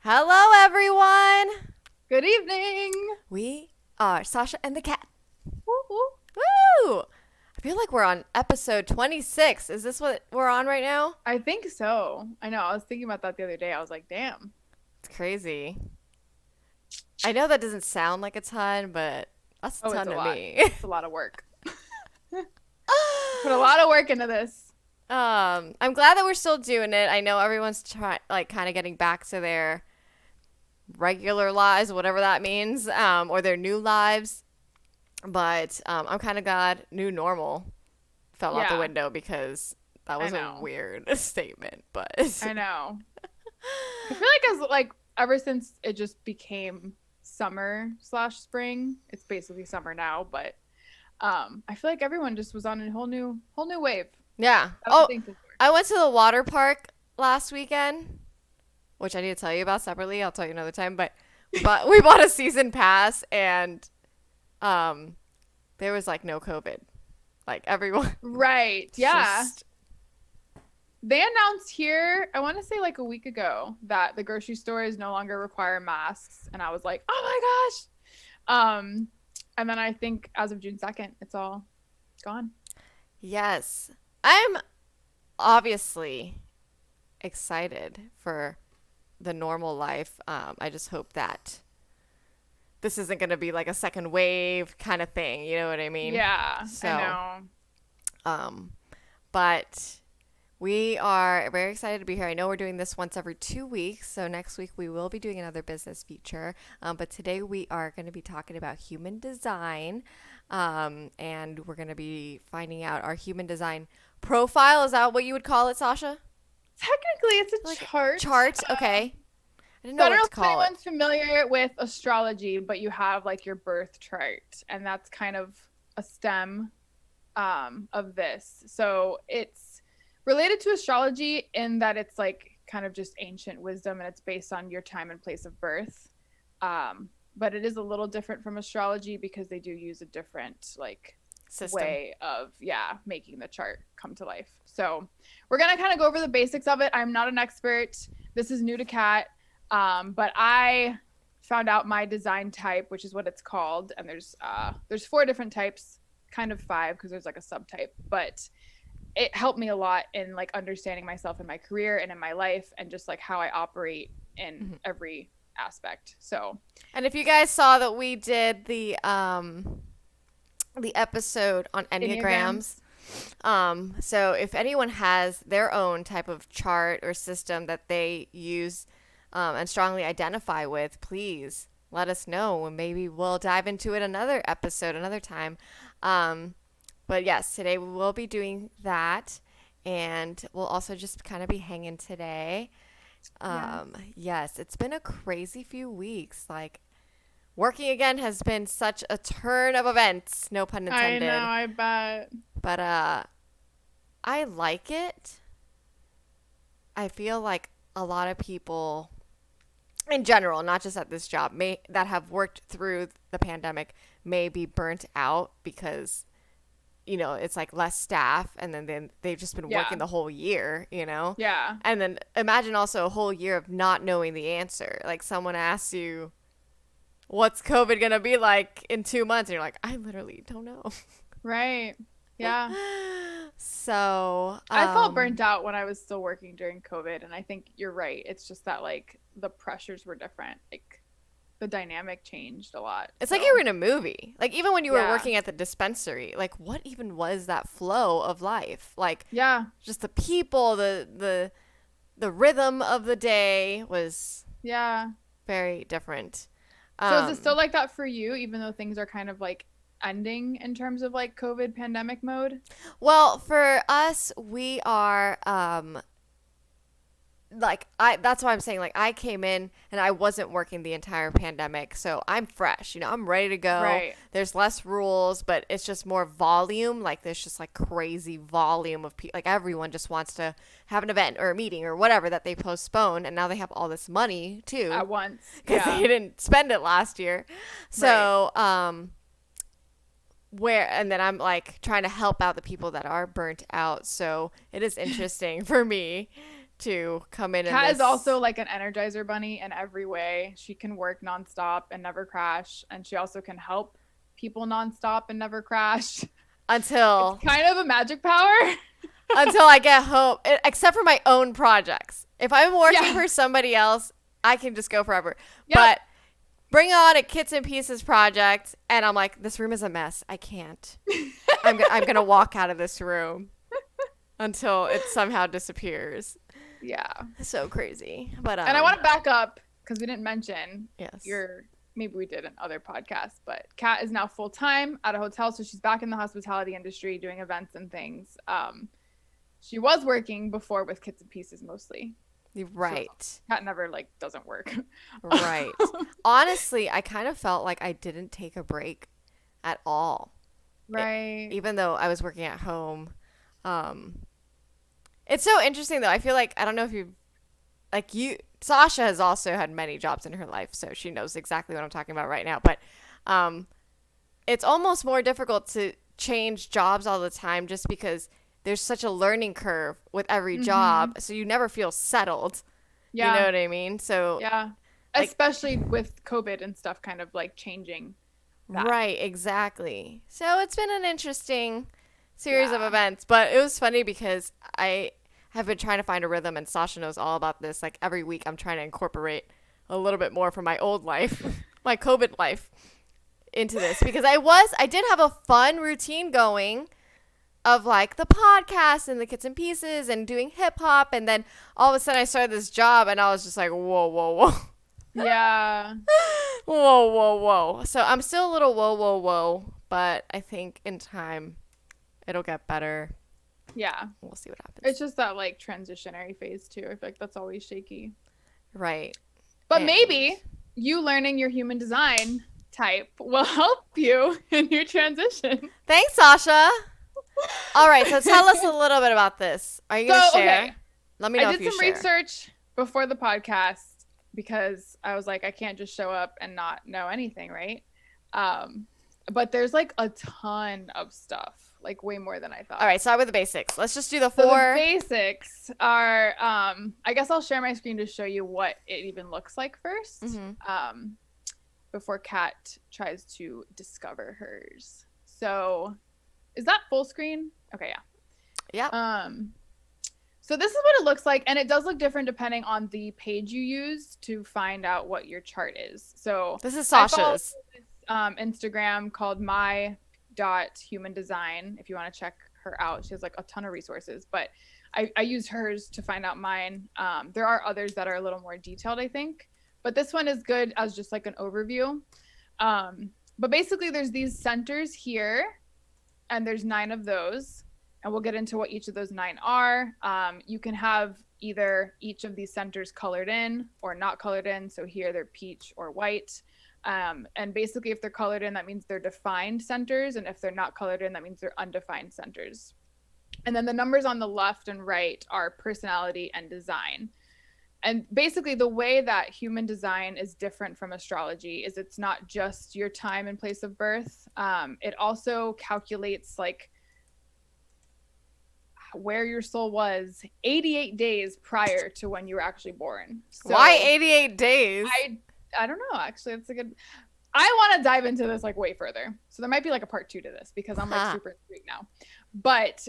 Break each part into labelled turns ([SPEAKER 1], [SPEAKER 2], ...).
[SPEAKER 1] Hello, everyone.
[SPEAKER 2] Good evening.
[SPEAKER 1] We are Sasha and the cat.
[SPEAKER 2] Woo woo.
[SPEAKER 1] Woo! I feel like we're on episode 26. Is this what we're on right now?
[SPEAKER 2] I think so. I know. I was thinking about that the other day. I was like, damn.
[SPEAKER 1] It's crazy. I know that doesn't sound like a ton, but that's a
[SPEAKER 2] Oh, it's
[SPEAKER 1] ton
[SPEAKER 2] a
[SPEAKER 1] to
[SPEAKER 2] lot.
[SPEAKER 1] me.
[SPEAKER 2] It's a lot of work. Put a lot of work into this.
[SPEAKER 1] I'm glad that we're still doing it. I know everyone's trying, like, kind of getting back to their regular lives, whatever that means, or their new lives. But I'm kind of glad new normal fell out the
[SPEAKER 2] Yeah,
[SPEAKER 1] window because that
[SPEAKER 2] I
[SPEAKER 1] was a
[SPEAKER 2] know.
[SPEAKER 1] weird statement. But
[SPEAKER 2] I know. I feel like ever since it just became summer slash spring, it's basically summer now, but I feel like everyone just was on a whole new wave.
[SPEAKER 1] yeah.
[SPEAKER 2] I was
[SPEAKER 1] Oh,
[SPEAKER 2] thankful for.
[SPEAKER 1] I went to the water park last weekend, which I need to tell you about separately. I'll tell you another time. But we bought a season pass, and um, there was like no COVID. Like everyone
[SPEAKER 2] Right. Yeah.
[SPEAKER 1] just
[SPEAKER 2] They announced here, I want to say like a week ago, that the grocery stores no longer require masks, and I was like, "Oh my gosh!" And then I think as of June 2nd, it's all gone.
[SPEAKER 1] yes. I'm obviously excited for the normal life. I just hope that this isn't going to be like a second wave kind of thing. You know what I mean?
[SPEAKER 2] Yeah, I
[SPEAKER 1] So,
[SPEAKER 2] know.
[SPEAKER 1] um, but we are very excited to be here. I know we're doing this once every 2 weeks. So next week we will be doing another business feature. But today we are going to be talking about human design. And we're going to be finding out our human design profile. Is that what you would call it, Sasha?
[SPEAKER 2] Technically, it's a
[SPEAKER 1] Like
[SPEAKER 2] chart.
[SPEAKER 1] chart? Okay. I didn't
[SPEAKER 2] So
[SPEAKER 1] know
[SPEAKER 2] I don't
[SPEAKER 1] what
[SPEAKER 2] know
[SPEAKER 1] to
[SPEAKER 2] if
[SPEAKER 1] call it.
[SPEAKER 2] anyone's familiar with astrology, but you have like your birth chart, and that's kind of a stem of this. So it's related to astrology in that it's like kind of just ancient wisdom, and it's based on your time and place of birth. But it is a little different from astrology because they do use a different like
[SPEAKER 1] System.
[SPEAKER 2] way of making the chart come to life. So we're gonna kind of go over the basics of it. I'm not an expert. This is new to Cat, but I found out my design type, which is what it's called, and there's four different types, kind of five because there's like a subtype, but it helped me a lot in like understanding myself in my career and in my life and just like how I operate in
[SPEAKER 1] Mhm.
[SPEAKER 2] every aspect. So
[SPEAKER 1] And if you guys saw that we did the episode on enneagrams,
[SPEAKER 2] enneagrams.
[SPEAKER 1] so if anyone has their own type of chart or system that they use and strongly identify with, please let us know and maybe we'll dive into it another episode another time. Um, but yes, today we will be doing that, and we'll also just kind of be hanging today.
[SPEAKER 2] Yes.
[SPEAKER 1] Yes, it's been a crazy few weeks. Like working again has been such a turn of events, no pun
[SPEAKER 2] I know,
[SPEAKER 1] intended.
[SPEAKER 2] I bet.
[SPEAKER 1] But I like it. I feel like a lot of people in general, not just at this job, may that have worked through the pandemic may be burnt out because it's like less staff, and then they've just been
[SPEAKER 2] Yeah.
[SPEAKER 1] working the whole year,
[SPEAKER 2] Yeah.
[SPEAKER 1] and then imagine also a whole year of not knowing the answer. Like someone asks you, what's COVID gonna be like in 2 months? And you're like, I literally don't know.
[SPEAKER 2] Right. Yeah.
[SPEAKER 1] So,
[SPEAKER 2] I felt burnt out when I was still working during COVID, and I think you're right. It's just that like the pressures were different. Like the dynamic changed a lot.
[SPEAKER 1] it's like you
[SPEAKER 2] So,
[SPEAKER 1] were in a movie. Like even when you were
[SPEAKER 2] yeah.
[SPEAKER 1] working at the dispensary, like what even was that flow of life? Like
[SPEAKER 2] Yeah.
[SPEAKER 1] just the people, the rhythm of the day was
[SPEAKER 2] Yeah.
[SPEAKER 1] very different.
[SPEAKER 2] So is it still
[SPEAKER 1] Um,
[SPEAKER 2] like that for you even though things are kind of like ending in terms of like COVID pandemic mode?
[SPEAKER 1] well, for us, we are like I that's why I'm saying like I came in and I wasn't working the entire pandemic. So I'm fresh, I'm ready to go.
[SPEAKER 2] Right.
[SPEAKER 1] There's less rules, but it's just more volume. Like there's just like crazy volume of people. Like everyone just wants to have an event or a meeting or whatever that they postpone, and now they have all this money too
[SPEAKER 2] At once.
[SPEAKER 1] because they
[SPEAKER 2] Yeah.
[SPEAKER 1] didn't spend it last year.
[SPEAKER 2] Right.
[SPEAKER 1] So where and then I'm like trying to help out the people that are burnt out. So it is interesting for me to come in
[SPEAKER 2] Kat
[SPEAKER 1] this.
[SPEAKER 2] is also like an energizer bunny in every way. She can work nonstop and never crash, and she also can help people nonstop and never crash. It's
[SPEAKER 1] until
[SPEAKER 2] kind of a magic power.
[SPEAKER 1] I get home, except for my own projects. If I'm working
[SPEAKER 2] Yeah.
[SPEAKER 1] for somebody else, I can just go forever.
[SPEAKER 2] Yep.
[SPEAKER 1] But bring on a Kits and Pieces project, and I'm like, this room is a mess. I can't. I'm gonna walk out of this room until it somehow disappears.
[SPEAKER 2] Yeah.
[SPEAKER 1] So crazy. But
[SPEAKER 2] And I want to back up because we didn't mention
[SPEAKER 1] yes.
[SPEAKER 2] maybe we did in other podcasts, but Kat is now full time at a hotel, so she's back in the hospitality industry doing events and things. She was working before with Kits and Pieces mostly.
[SPEAKER 1] Right.
[SPEAKER 2] So Kat never doesn't work.
[SPEAKER 1] Right. Honestly, I kind of felt like I didn't take a break at all.
[SPEAKER 2] Right.
[SPEAKER 1] Even though I was working at home. It's so interesting though. I feel like, I don't know if Sasha has also had many jobs in her life, so she knows exactly what I'm talking about right now. But it's almost more difficult to change jobs all the time just because there's such a learning curve with every job, so you never feel settled.
[SPEAKER 2] Yeah.
[SPEAKER 1] You know what I mean? So
[SPEAKER 2] yeah, especially with COVID and stuff kind of changing that.
[SPEAKER 1] Right, exactly. So it's been an interesting series of events, but it was funny because I have been trying to find a rhythm, and Sasha knows all about this. Like every week I'm trying to incorporate a little bit more from my old life, my COVID life, into this, because I did have a fun routine going of the podcast and the Kits and Pieces and doing hip hop, and then all of a sudden I started this job and I was just like, whoa, whoa, whoa.
[SPEAKER 2] Yeah.
[SPEAKER 1] Whoa, whoa, whoa. So I'm still a little whoa, whoa, whoa, but I think in time it'll get better.
[SPEAKER 2] Yeah.
[SPEAKER 1] We'll see what happens.
[SPEAKER 2] It's just that transitionary phase too. I feel like that's always shaky.
[SPEAKER 1] Right.
[SPEAKER 2] But maybe you learning your human design type will help you in your transition.
[SPEAKER 1] Thanks, Sasha. All right, so tell us a little bit about this. Are you going to share? Okay. Let me know if you share.
[SPEAKER 2] I did some research before the podcast because I was like, I can't just show up and not know anything, right? But there's a ton of stuff, way more than I thought.
[SPEAKER 1] All right, start with the basics. Let's just do the 4.
[SPEAKER 2] So the basics are, I guess I'll share my screen to show you what it even looks like first, before Kat tries to discover hers. So is that full screen? Okay, yeah.
[SPEAKER 1] Yeah.
[SPEAKER 2] So this is what it looks like, and it does look different depending on the page you use to find out what your chart is. So
[SPEAKER 1] this is Sasha's
[SPEAKER 2] Instagram called my.humandesign. If you want to check her out, she has a ton of resources, but I use hers to find out mine. There are others that are a little more detailed, I think, but this one is good as just an overview. But basically there's these centers here, and there's 9 of those, and we'll get into what each of those 9 are. You can have either each of these centers colored in or not colored in. So here they're peach or white. And basically if they're colored in, that means they're defined centers. And if they're not colored in, that means they're undefined centers. And then the numbers on the left and right are personality and design. And basically the way that human design is different from astrology is it's not just your time and place of birth. It also calculates where your soul was 88 days prior to when you were actually born. So
[SPEAKER 1] why 88 days?
[SPEAKER 2] I don't know, actually. That's a good... I want to dive into this way further. So there might be a part 2 to this because I'm super intrigued now. But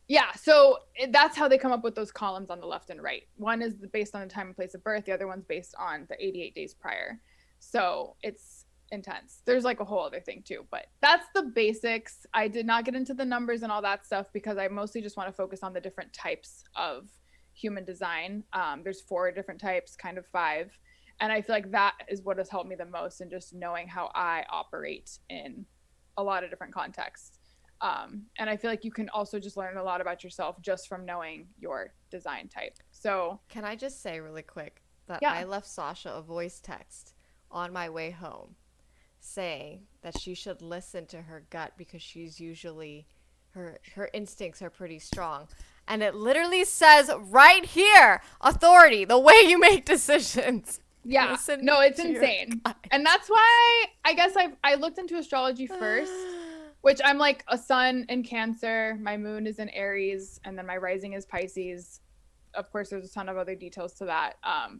[SPEAKER 2] yeah, so that's how they come up with those columns on the left and right. One is based on the time and place of birth. The other one's based on the 88 days prior. So it's intense. There's a whole other thing too, but that's the basics. I did not get into the numbers and all that stuff because I mostly just want to focus on the different types of human design. There's 4 different types, kind of 5. And I feel like that is what has helped me the most in just knowing how I operate in a lot of different contexts. And I feel like you can also just learn a lot about yourself just from knowing your design type. So
[SPEAKER 1] can I just say really quick that I left Sasha a voice text on my way home saying that she should listen to her gut because she's usually her instincts are pretty strong. And it literally says right here, authority, the way you make decisions.
[SPEAKER 2] Yeah. No, it's insane. And that's why I guess I looked into astrology first. Which I'm a sun in Cancer, my moon is in Aries, and then my rising is Pisces. of course there's a ton of other details to that.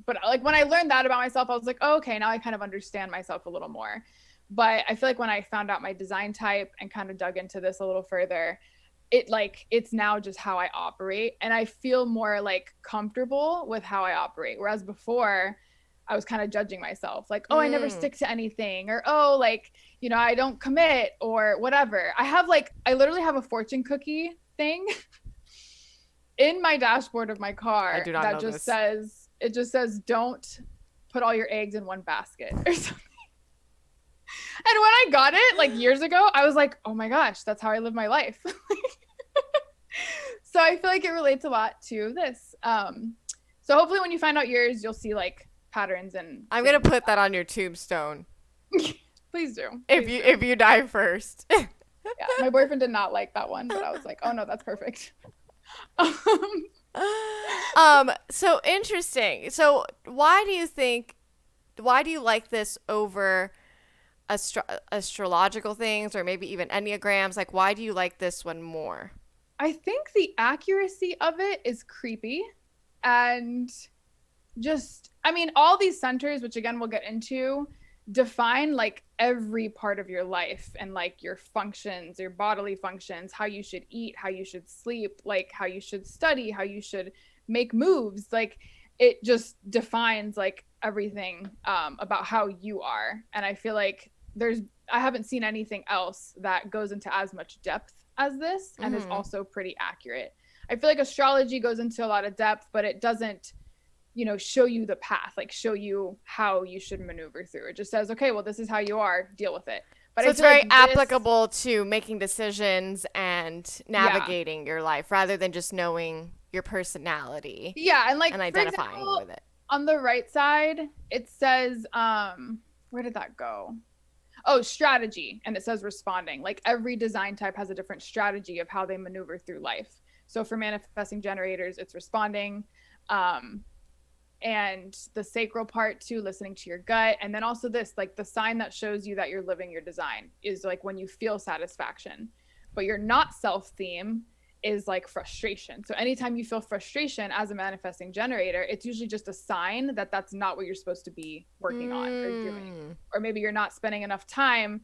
[SPEAKER 2] But like when I learned that about myself, I was like, oh, okay, now I kind of understand myself a little more. But I feel like when I found out my design type and kind of dug into this a little further, it's now just how I operate, and I feel more like comfortable with how I operate. Whereas before, I was kind of judging myself, like, oh, I never
[SPEAKER 1] Mm.
[SPEAKER 2] stick to anything, or oh, like, I don't commit or whatever. I literally have a fortune cookie thing in my dashboard of my
[SPEAKER 1] I
[SPEAKER 2] car
[SPEAKER 1] do not
[SPEAKER 2] that
[SPEAKER 1] know
[SPEAKER 2] just
[SPEAKER 1] this.
[SPEAKER 2] says, it just says, don't put all your eggs in one basket or something. And when I got it like years ago, I was like, oh my gosh, that's how I live my life. So I feel like it relates a lot to this. So hopefully when you find out yours, you'll see like patterns and
[SPEAKER 1] I'm gonna
[SPEAKER 2] things.
[SPEAKER 1] put that on your tombstone
[SPEAKER 2] Please do.
[SPEAKER 1] if
[SPEAKER 2] Please
[SPEAKER 1] you
[SPEAKER 2] do.
[SPEAKER 1] if you die first.
[SPEAKER 2] Yeah. My boyfriend did not like that one, but I was like, oh no, that's perfect. um,
[SPEAKER 1] So interesting. So why do you like this over astrological things or maybe even enneagrams? Like why do you like this one more?
[SPEAKER 2] I think the accuracy of it is creepy. And just, I mean, all these centers, which again we'll get into, define like every part of your life and like your functions, your bodily functions, how you should eat, how you should sleep, like how you should study, how you should make moves. Like it just defines like everything about how you are. And I feel like I haven't seen anything else that goes into as much depth as this and is
[SPEAKER 1] Mm-hmm.
[SPEAKER 2] also pretty accurate. I feel like astrology goes into a lot of depth, but it doesn't, show you the path, like show you how you should maneuver through. It just says, okay, well, this is how you are, deal with it. But
[SPEAKER 1] So
[SPEAKER 2] I
[SPEAKER 1] it's
[SPEAKER 2] feel like
[SPEAKER 1] very applicable to making decisions and
[SPEAKER 2] yeah,
[SPEAKER 1] navigating your life rather than just knowing your personality
[SPEAKER 2] yeah. And like,
[SPEAKER 1] and
[SPEAKER 2] for
[SPEAKER 1] identifying
[SPEAKER 2] example,
[SPEAKER 1] with it.
[SPEAKER 2] on the right side, it says, where did that go? Oh, strategy. And it says responding. Like every design type has a different strategy of how they maneuver through life. So for manifesting generators, it's responding. Um, and the sacral part too, listening to your gut. And then also this, like the sign that shows you that you're living your design is like when you feel satisfaction, but you're not self-theme is like frustration. So anytime you feel frustration as a manifesting generator, it's usually just a sign that that's not what you're supposed to be working on or doing.
[SPEAKER 1] Mm.
[SPEAKER 2] Or maybe you're not spending enough time,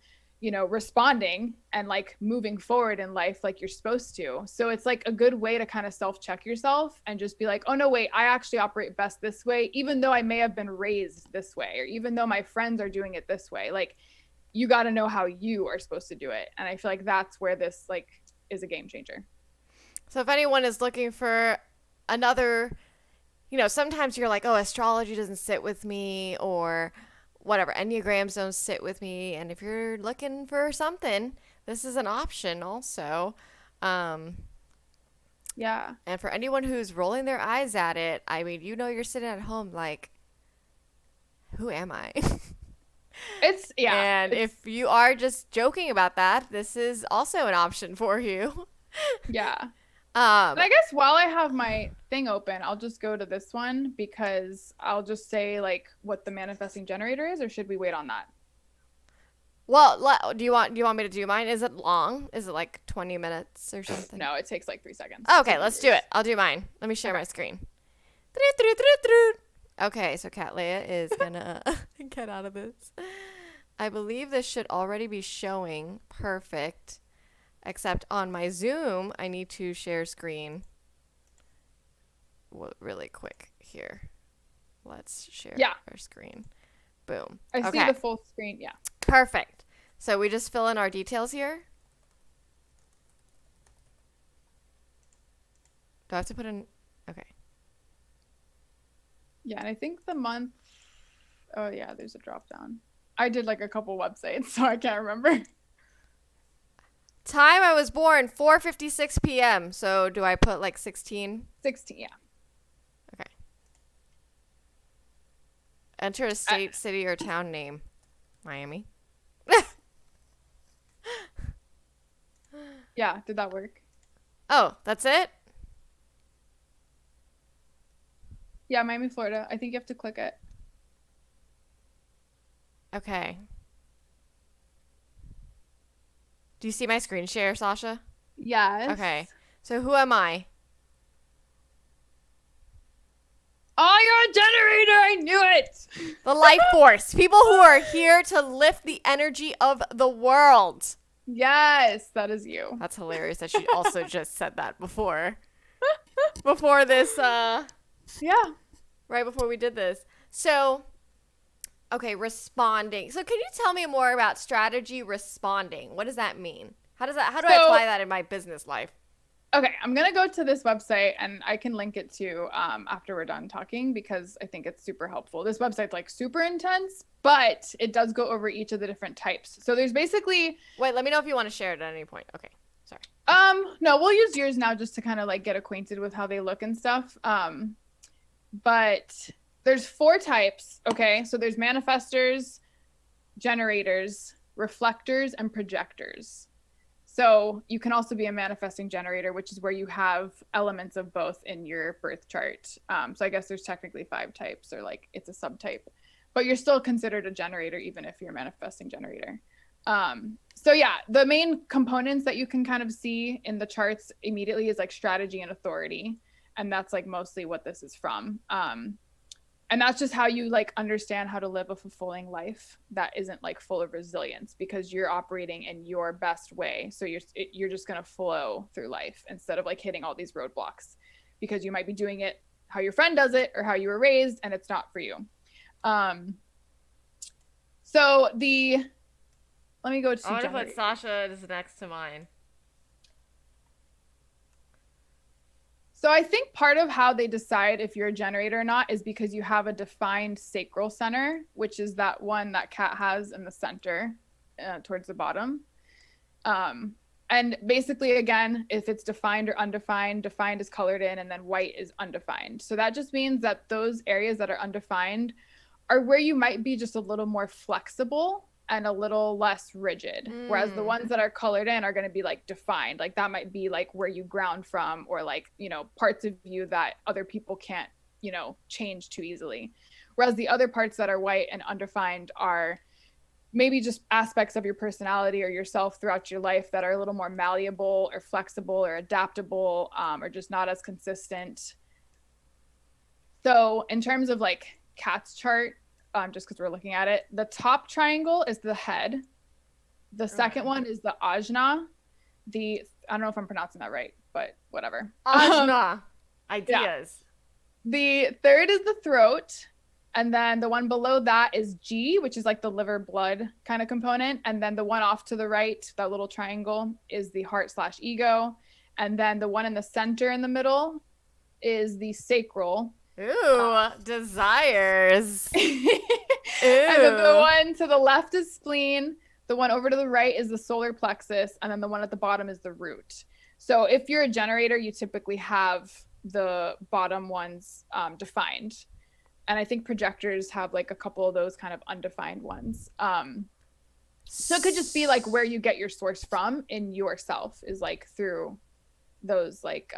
[SPEAKER 2] responding and like moving forward in life like you're supposed to. So it's like a good way to kind of self-check yourself and just be like, oh no, wait, I actually operate best this way, even though I may have been raised this way, or even though my friends are doing it this way. Like you got to know how you are supposed to do it. And I feel like that's where this like is a game changer.
[SPEAKER 1] So if anyone is looking for another, sometimes you're like, oh, astrology doesn't sit with me or whatever, enneagrams don't sit with me. And if you're looking for something, this is an option also. Um,
[SPEAKER 2] Yeah.
[SPEAKER 1] and for anyone who's rolling their eyes at it, I mean, you're sitting at home like, who am I?
[SPEAKER 2] It's yeah.
[SPEAKER 1] And
[SPEAKER 2] It's
[SPEAKER 1] if you are just joking about that, this is also an option for you.
[SPEAKER 2] yeah.
[SPEAKER 1] Um,
[SPEAKER 2] And I guess while I have my thing open, I'll just go to this one because I'll just say like what the manifesting generator is, or should we wait on that?
[SPEAKER 1] well, do you want me to do mine? Is it long? Is it like 20 minutes or something?
[SPEAKER 2] No, it takes like 3 seconds to
[SPEAKER 1] Okay,
[SPEAKER 2] do
[SPEAKER 1] let's do
[SPEAKER 2] yours.
[SPEAKER 1] it. I'll do mine. Let me share
[SPEAKER 2] Okay.
[SPEAKER 1] my screen. Okay, so Kat Leia is gonna get out of this. I believe this should already be showing perfect, except on my Zoom, I need to share screen really quick here. Let's share
[SPEAKER 2] Yeah,
[SPEAKER 1] our screen. Boom.
[SPEAKER 2] I see
[SPEAKER 1] Okay,
[SPEAKER 2] the full screen. Yeah.
[SPEAKER 1] perfect. So we just fill in our details here. Do I have to put in? Okay.
[SPEAKER 2] Yeah, and I think the month. Oh yeah, there's a drop down. I did like a couple websites, so I can't remember.
[SPEAKER 1] Time I was born, 4:56 p.m. So do I put like 16?
[SPEAKER 2] 16. Yeah.
[SPEAKER 1] Okay. Enter a state, city, or town name. Miami.
[SPEAKER 2] Yeah. Did that work?
[SPEAKER 1] Oh, that's it?
[SPEAKER 2] Yeah, Miami, Florida. I think you have to click it.
[SPEAKER 1] Okay. Do you see my screen share, Sasha?
[SPEAKER 2] Yes.
[SPEAKER 1] Okay. So who am I?
[SPEAKER 2] Oh, you're a generator. I knew it.
[SPEAKER 1] The life force. People who are here to lift the energy of the world.
[SPEAKER 2] Yes, that is you.
[SPEAKER 1] That's hilarious that she also just said that before this
[SPEAKER 2] Yeah.
[SPEAKER 1] right before we did this. So, okay, responding. So, can you tell me more about strategy responding? What does that mean? How do I
[SPEAKER 2] So,
[SPEAKER 1] apply that in my business life?
[SPEAKER 2] okay, I'm gonna go to this website and I can link it to after we're done talking because I think it's super helpful. This website's like super intense, but it does go over each of the different types. So there's basically
[SPEAKER 1] Wait, let me know if you want to share it at any point. Okay. Sorry.
[SPEAKER 2] no, we'll use yours now just to kind of like get acquainted with how they look and stuff. But there's 4 types, okay? So there's manifestors, generators, reflectors, and projectors. So you can also be a manifesting generator, which is where you have elements of both in your birth chart. So I guess there's technically 5 types, or like it's a subtype, but you're still considered a generator even if you're a manifesting generator. So yeah, the main components that you can kind of see in the charts immediately is like strategy and authority, and that's like mostly what this is from. And that's just how you like understand how to live a fulfilling life that isn't like full of resilience because you're operating in your best way, so you're just going to flow through life instead of like hitting all these roadblocks because you might be doing it how your friend does it or how you were raised and it's not for you. So the let me go to
[SPEAKER 1] I wonder if Sasha is next to mine.
[SPEAKER 2] So I think part of how they decide if you're a generator or not is because you have a defined sacral center, which is that one that Kat has in the center towards the bottom. And basically, again, if it's defined or undefined, defined is colored in and then white is undefined. So that just means that those areas that are undefined are where you might be just a little more flexible and a little less rigid. Whereas the ones that are colored in are going to be like defined. Like that might be like where you ground from or like, you know, parts of you that other people can't, you know, change too easily. Whereas the other parts that are white and undefined are maybe just aspects of your personality or yourself throughout your life that are a little more malleable or flexible or adaptable or just not as consistent. So in terms of like Kat's chart, just because we're looking at it, the top triangle is the head. The second one is the ajna. I don't know if I'm pronouncing that right, but whatever.
[SPEAKER 1] Ajna. Ideas.
[SPEAKER 2] Yeah. The third is the throat. And then the one below that is G, which is like the liver blood kind of component. And then the one off to the right, that little triangle, is the heart/ego. And then the one in the center in the middle is the sacral.
[SPEAKER 1] Ooh, desires. Ooh.
[SPEAKER 2] And then the one to the left is spleen. The one over to the right is the solar plexus. And then the one at the bottom is the root. So if you're a generator, you typically have the bottom ones defined. And I think projectors have like a couple of those kind of undefined ones. So it could just be like where you get your source from in yourself is like through those like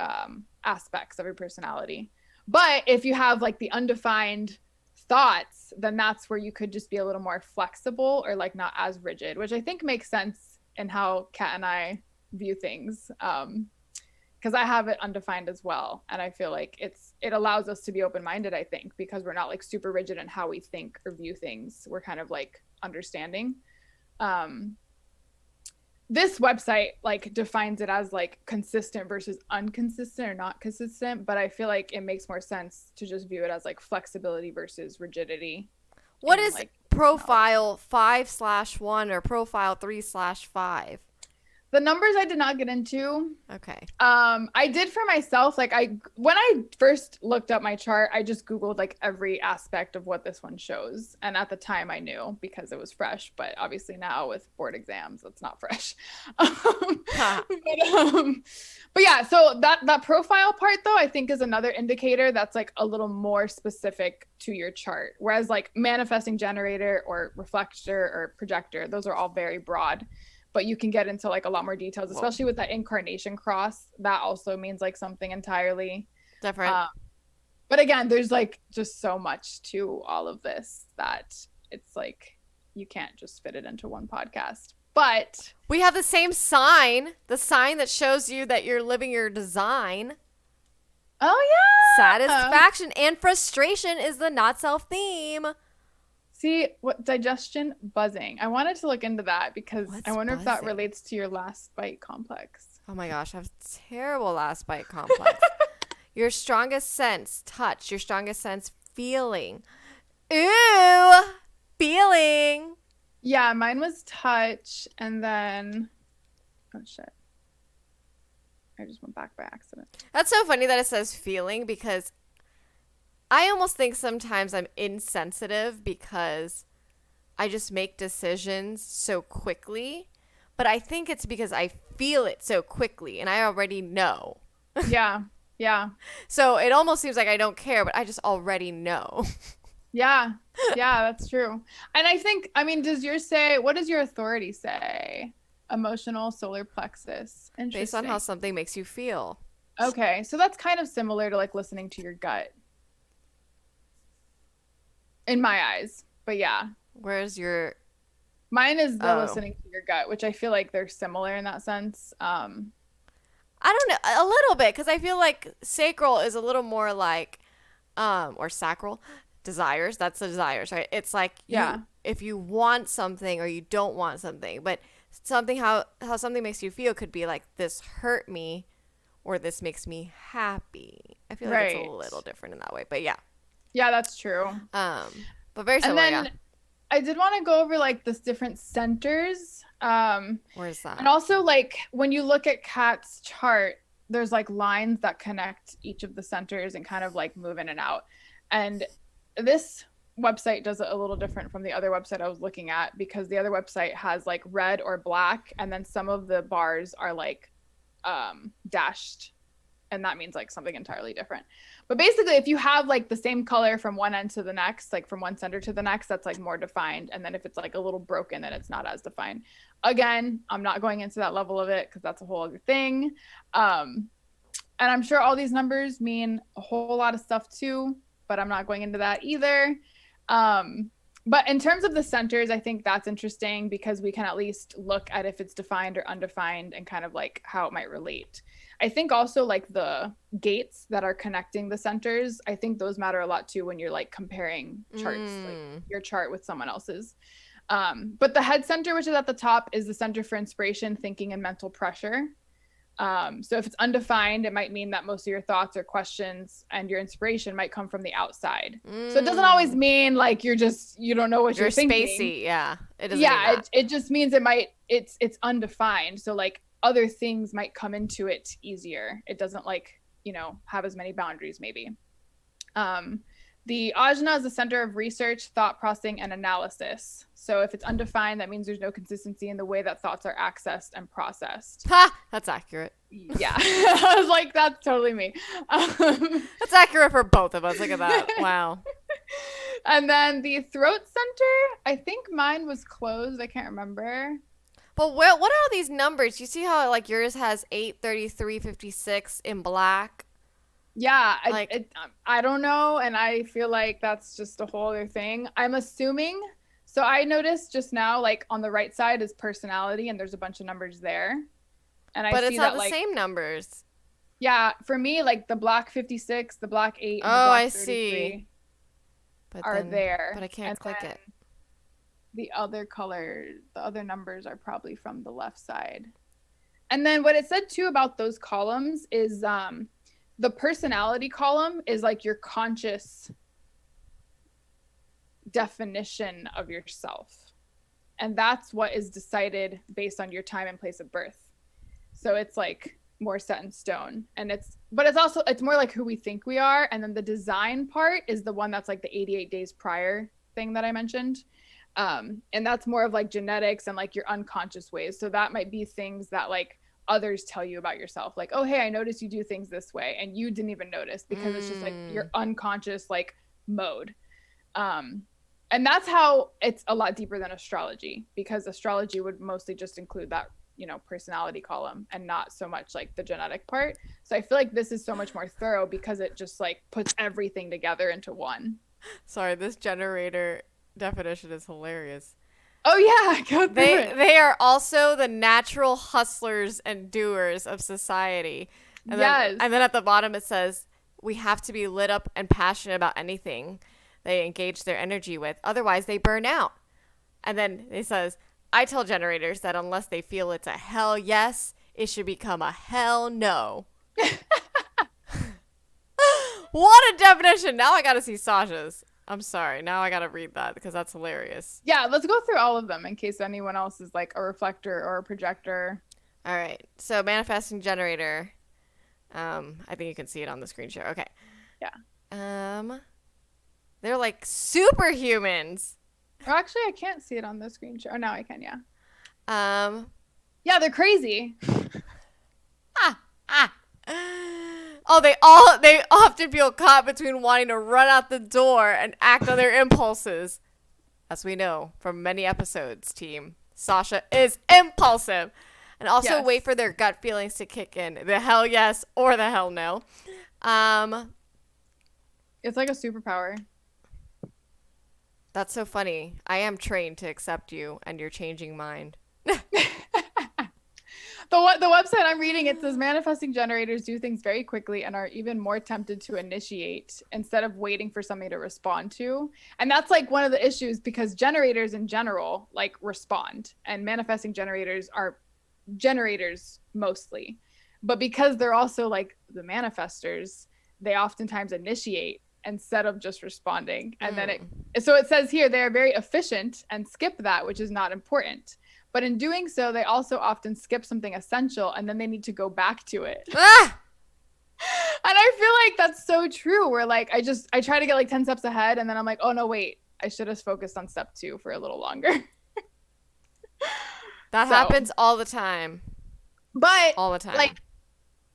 [SPEAKER 2] aspects of your personality. But if you have like the undefined thoughts, then that's where you could just be a little more flexible or like not as rigid, which I think makes sense in how Kat and I view things. Because I have it undefined as well. And I feel like it allows us to be open-minded, I think, because we're not like super rigid in how we think or view things. We're kind of like understanding. This website like defines it as like consistent versus inconsistent or not consistent, but I feel like it makes more sense to just view it as like flexibility versus rigidity.
[SPEAKER 1] What is like profile 5/1 or profile 3/5?
[SPEAKER 2] The numbers I did not get into.
[SPEAKER 1] Okay.
[SPEAKER 2] I did for myself. Like when I first looked up my chart, I just Googled like every aspect of what this one shows. And at the time I knew because it was fresh, but obviously now with board exams, it's not fresh. But yeah, so that profile part though, I think is another indicator that's like a little more specific to your chart. Whereas like manifesting generator or reflector or projector, those are all very broad. But you can get into like a lot more details, especially with that incarnation cross. That also means like something entirely
[SPEAKER 1] different.
[SPEAKER 2] But again, there's like just so much to all of this that it's like you can't just fit it into one podcast. But
[SPEAKER 1] we have the same sign, the sign that shows you that you're living your design.
[SPEAKER 2] Oh yeah.
[SPEAKER 1] Satisfaction and frustration is the not self theme.
[SPEAKER 2] See, what digestion buzzing. I wanted to look into that because I
[SPEAKER 1] What's
[SPEAKER 2] wonder if that
[SPEAKER 1] buzzing?
[SPEAKER 2] relates to your last bite complex.
[SPEAKER 1] Oh my gosh, I have terrible last bite complex. Your strongest sense, touch. Your strongest sense, feeling. Ooh, feeling.
[SPEAKER 2] Yeah, mine was touch, and then oh shit, I just went back by accident.
[SPEAKER 1] That's so funny that it says feeling because I almost think sometimes I'm insensitive because I just make decisions so quickly. But I think it's because I feel it so quickly and I already know.
[SPEAKER 2] Yeah, yeah,
[SPEAKER 1] So it almost seems like I don't care, but I just already know.
[SPEAKER 2] yeah, yeah. That's true. And I think, I mean, does yours say? What does your authority say? Emotional solar plexus.
[SPEAKER 1] Based on how
[SPEAKER 2] Interesting.
[SPEAKER 1] something makes you feel.
[SPEAKER 2] Okay, so that's kind of similar to like listening to your gut in my eyes. But yeah,
[SPEAKER 1] Where's your.
[SPEAKER 2] mine is the
[SPEAKER 1] Oh.
[SPEAKER 2] listening to your gut, which I feel like they're similar in that sense.
[SPEAKER 1] I don't know. A little bit because I feel like sacral is a little more like. Or sacral. Desires. That's the desires, right? It's like
[SPEAKER 2] Yeah,
[SPEAKER 1] you. If you want something or you don't want something. But something, how something makes you feel could be like, this hurt me or this makes me happy. I feel like it's a
[SPEAKER 2] right.
[SPEAKER 1] little different in that way, but yeah.
[SPEAKER 2] Yeah, that's true.
[SPEAKER 1] But very
[SPEAKER 2] And
[SPEAKER 1] similar, yeah.
[SPEAKER 2] then I did want to go over like this different centers.
[SPEAKER 1] Where's
[SPEAKER 2] And
[SPEAKER 1] that?
[SPEAKER 2] also like when you look at Kat's chart, there's like lines that connect each of the centers and kind of like move in and out. And this website does it a little different from the other website I was looking at because the other website has like red or black, and then some of the bars are like dashed, and that means like something entirely different. But basically, if you have like the same color from one end to the next, like from one center to the next, that's like more defined. And then if it's like a little broken, then it's not as defined. Again, I'm not going into that level of it because that's a whole other thing. And I'm sure all these numbers mean a whole lot of stuff too, but I'm not going into that either. Um, but in terms of the centers, I think that's interesting because we can at least look at if it's defined or undefined and kind of like how it might relate. I think also like the gates that are connecting the centers, I think those matter a lot too when you're like comparing charts, like your chart with someone else's. But the head center, which is at the top, is the center for inspiration, thinking, and mental pressure. So if it's undefined, it might mean that most of your thoughts or questions and your inspiration might come from the outside. So it doesn't always mean like you don't know what
[SPEAKER 1] You're
[SPEAKER 2] you're thinking.
[SPEAKER 1] spacey, yeah. It doesn't mean
[SPEAKER 2] Yeah,
[SPEAKER 1] that.
[SPEAKER 2] it just means it's undefined. So like other things might come into it easier. It doesn't like, have as many boundaries maybe. The ajna is the center of research, thought processing, and analysis. So if it's undefined, that means there's no consistency in the way that thoughts are accessed and processed.
[SPEAKER 1] Ha! That's accurate.
[SPEAKER 2] Yeah, I was like, that's totally me.
[SPEAKER 1] That's accurate for both of us. Look at that. Wow.
[SPEAKER 2] And then the throat center, I think mine was closed. I can't remember.
[SPEAKER 1] But what are these numbers? You see how like yours has 8, 33, 56 in black?
[SPEAKER 2] Yeah,
[SPEAKER 1] Like,
[SPEAKER 2] I don't know. And I feel like that's just a whole other thing. I'm assuming. So I noticed just now, like on the right side is personality, and there's a bunch of numbers there. And I
[SPEAKER 1] but
[SPEAKER 2] see
[SPEAKER 1] it's not
[SPEAKER 2] that
[SPEAKER 1] the
[SPEAKER 2] like,
[SPEAKER 1] same numbers.
[SPEAKER 2] yeah, for me, like the black 56, the black 8, and the
[SPEAKER 1] Oh,
[SPEAKER 2] black
[SPEAKER 1] I
[SPEAKER 2] 33
[SPEAKER 1] see. But
[SPEAKER 2] are
[SPEAKER 1] then,
[SPEAKER 2] there.
[SPEAKER 1] but I can't
[SPEAKER 2] And
[SPEAKER 1] click
[SPEAKER 2] then
[SPEAKER 1] it.
[SPEAKER 2] the other numbers are probably from the left side. And then what it said too about those columns is the personality column is like your conscious definition of yourself. And that's what is decided based on your time and place of birth. So it's like more set in stone. And it's more like who we think we are. And then the design part is the one that's like the 88 days prior thing that I mentioned. And that's more of like genetics and like your unconscious ways. So that might be things that like others tell you about yourself, like, oh hey, I noticed you do things this way, and you didn't even notice because it's just like your unconscious like mode. And that's how it's a lot deeper than astrology, because astrology would mostly just include that personality column and not so much like the genetic part. So I feel like this is so much more thorough because it just like puts everything together into one.
[SPEAKER 1] Sorry, this generator definition is hilarious.
[SPEAKER 2] Oh yeah, go through it.
[SPEAKER 1] They are also the natural hustlers and doers of society. And
[SPEAKER 2] Yes.
[SPEAKER 1] then at the bottom it says we have to be lit up and passionate about anything they engage their energy with. Otherwise, they burn out. And then it says, I tell generators that unless they feel it's a hell yes, it should become a hell no. What a definition. Now I got to see Sasha's. I'm sorry. Now I got to read that because that's hilarious.
[SPEAKER 2] Yeah, let's go through all of them in case anyone else is like a reflector or a projector.
[SPEAKER 1] All right. So manifesting generator. I think you can see it on the screen share. Okay.
[SPEAKER 2] Yeah.
[SPEAKER 1] They're like superhumans.
[SPEAKER 2] Or actually, I can't see it on the screen share. Oh, now I can, yeah.
[SPEAKER 1] Um,
[SPEAKER 2] Yeah, they're crazy.
[SPEAKER 1] ah. Oh, they often feel caught between wanting to run out the door and act on their impulses. As we know from many episodes, team, Sasha is impulsive. And also
[SPEAKER 2] Yes.
[SPEAKER 1] wait for their gut feelings to kick in. The hell yes or the hell no.
[SPEAKER 2] It's like a superpower.
[SPEAKER 1] That's so funny. I am trained to accept you and your changing mind.
[SPEAKER 2] The website I'm reading, it says manifesting generators do things very quickly and are even more tempted to initiate instead of waiting for something to respond to. And that's like one of the issues because generators in general like respond, and manifesting generators are generators mostly. But because they're also like the manifestors, they oftentimes initiate instead of just responding. And then so it says here they're very efficient and skip that, which is not important. But in doing so, they also often skip something essential and then they need to go back to it.
[SPEAKER 1] Ah!
[SPEAKER 2] And I feel like that's so true. Where like I try to get like 10 steps ahead and then I'm like, oh no, wait, I should have focused on step 2 for a little longer.
[SPEAKER 1] That happens all the time.
[SPEAKER 2] But
[SPEAKER 1] All the time.
[SPEAKER 2] like